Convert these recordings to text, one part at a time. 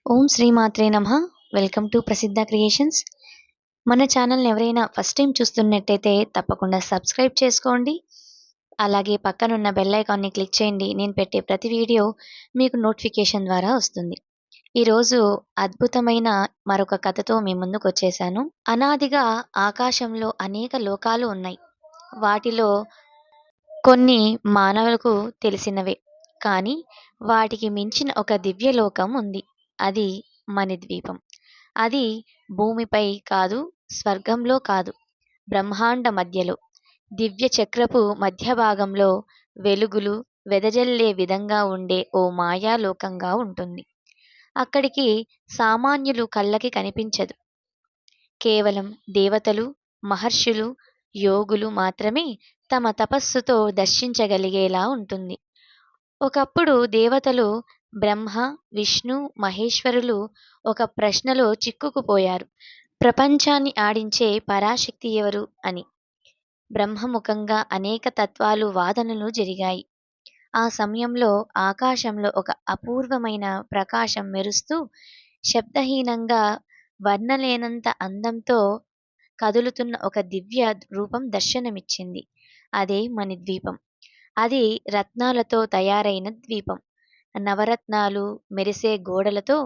ఓం శ్రీమాత్రే నమః. Welcome to ప్రసిద్ధ క్రియేషన్స్. మన ఛానల్‌ని ఎవరైనా ఫస్ట్ టైమ్ చూస్తున్నట్టయితే తప్పకుండా సబ్స్క్రైబ్ చేసుకోండి. అలాగే పక్కనున్న బెల్ ఐకాన్‌ని క్లిక్ చేయండి. నేను పెట్టే ప్రతి వీడియో మీకు నోటిఫికేషన్ ద్వారా వస్తుంది. ఈరోజు అద్భుతమైన మరొక కథతో మీ ముందుకొచ్చేసాను. అనాదిగా ఆకాశంలో అనేక లోకాలు ఉన్నాయి. వాటిలో కొన్ని మానవులకు తెలిసినవే. కానీ వాటికి మించిన ఒక దివ్యలోకం ఉంది. అది మణిద్వీపం. అది భూమిపై కాదు, స్వర్గంలో కాదు, బ్రహ్మాండ మధ్యలో, దివ్య చక్రపు మధ్య భాగంలో వెలుగులు వెదజల్లే విధంగా ఉండే ఓ మాయాలోకంగా ఉంటుంది. అక్కడికి సామాన్యులు కళ్ళకి కనిపించదు. కేవలం దేవతలు, మహర్షులు, యోగులు మాత్రమే తమ తపస్సుతో దర్శించగలిగేలా ఉంటుంది. ఒకప్పుడు దేవతలు బ్రహ్మ, విష్ణు, మహేశ్వరులు ఒక ప్రశ్నలో చిక్కుకుపోయారు. ప్రపంచాన్ని ఆడించే పరాశక్తి ఎవరు అని. బ్రహ్మముఖంగా అనేక తత్వాలు వాదనలు జరిగాయి. ఆ సమయంలో ఆకాశంలో ఒక అపూర్వమైన ప్రకాశం మెరుస్తూ శబ్దహీనంగా వర్ణలేనంత అందంతో కదులుతున్న ఒక దివ్య రూపం దర్శనమిచ్చింది. అదే మణిద్వీపం. అది రత్నాలతో తయారైన ద్వీపం. నవరత్నాలు మెరిసే గోడలతో,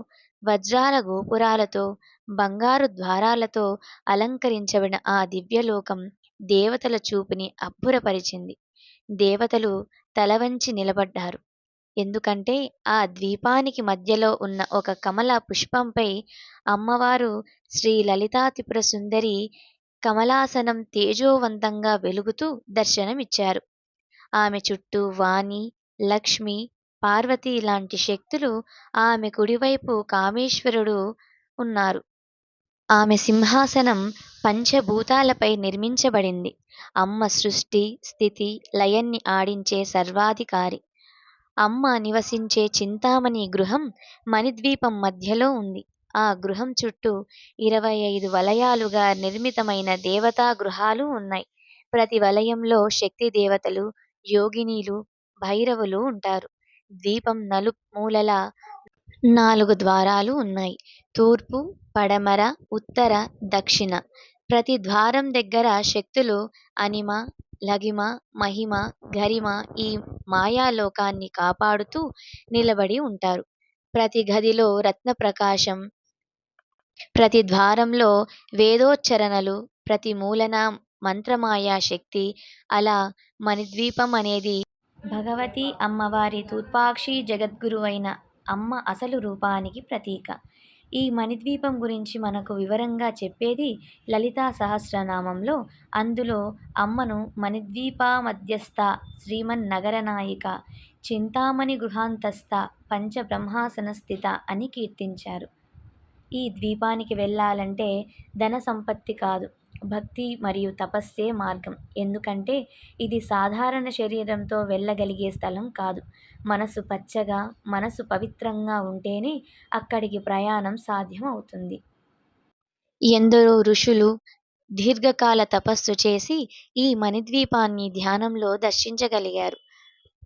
వజ్రాల గోపురాలతో, బంగారు ద్వారాలతో అలంకరించబడిన ఆ దివ్యలోకం దేవతల చూపుని అబ్బురపరిచింది. దేవతలు తలవంచి నిలబడ్డారు. ఎందుకంటే ఆ ద్వీపానికి మధ్యలో ఉన్న ఒక కమల పుష్పంపై అమ్మవారు శ్రీ లలితా త్రిపుర సుందరి కమలాసనం తేజోవంతంగా వెలుగుతూ దర్శనమిచ్చారు. ఆమె చుట్టూ వాణి, లక్ష్మి, పార్వతి లాంటి శక్తులు, ఆమె కుడివైపు కామేశ్వరుడు ఉన్నారు. ఆమె సింహాసనం పంచభూతాలపై నిర్మించబడింది. అమ్మ సృష్టి, స్థితి, లయాన్ని ఆడించే సర్వాధికారి. అమ్మ నివసించే చింతామణి గృహం మణిద్వీపం మధ్యలో ఉంది. ఆ గృహం చుట్టూ 25 వలయాలుగా నిర్మితమైన దేవతా గృహాలు ఉన్నాయి. ప్రతి వలయంలో శక్తి దేవతలు, యోగినీలు, భైరవులు ఉంటారు. ద్వీపం నలుమూలలా 4 ద్వారాలు ఉన్నాయి. తూర్పు, పడమర, ఉత్తర, దక్షిణ. ప్రతి ద్వారం దగ్గర శక్తులు అనిమ, లగిమ, మహిమ, గరిమ ఈ మాయాలోకాన్ని కాపాడుతూ నిలబడి ఉంటారు. ప్రతి గదిలో రత్న ప్రకాశం, ప్రతి ద్వారంలో వేదోచ్చరణలు, ప్రతి మూలన మంత్రమాయా శక్తి. అలా మణిద్వీపం అనేది భగవతి అమ్మవారి తూర్పాక్షి జగద్గురువైన అమ్మ అసలు రూపానికి ప్రతీక. ఈ మణిద్వీపం గురించి మనకు వివరంగా చెప్పేది లలితా సహస్రనామంలో. అందులో అమ్మను మణిద్వీపమధ్యస్థ శ్రీమన్నగరనాయిక, చింతామణి గృహాంతస్థ పంచబ్రహ్మాసన స్థిత అని కీర్తించారు. ఈ ద్వీపానికి వెళ్ళాలంటే ధన సంపత్తి కాదు, భక్తి మరియు తపస్సే మార్గం. ఎందుకంటే ఇది సాధారణ శరీరంతో వెళ్ళగలిగే స్థలం కాదు. మనసు పచ్చగా, మనసు పవిత్రంగా ఉంటేనే అక్కడికి ప్రయాణం సాధ్యం అవుతుంది. ఎందరో ఋషులు దీర్ఘకాల తపస్సు చేసి ఈ మణిద్వీపాన్ని ధ్యానంలో దర్శించగలిగారు.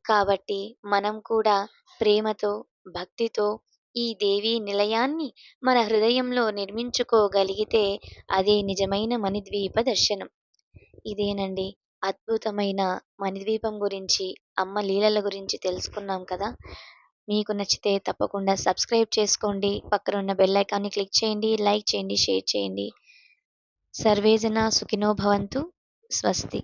కాబట్టి మనం కూడా ప్రేమతో, భక్తితో ఈ దేవీ నిలయాన్ని మన హృదయంలో నిర్మించుకోగలిగితే అదే నిజమైన మణిద్వీప దర్శనం. ఇదేనండి అద్భుతమైన మణిద్వీపం గురించి, అమ్మ లీలల గురించి తెలుసుకున్నాం కదా! మీకు నచ్చితే తప్పకుండా సబ్స్క్రైబ్ చేసుకోండి. పక్కనున్న బెల్ ఐకాన్‌ని క్లిక్ చేయండి, లైక్ చేయండి, షేర్ చేయండి. సర్వేజన సుఖినో భవంతు. స్వస్తి.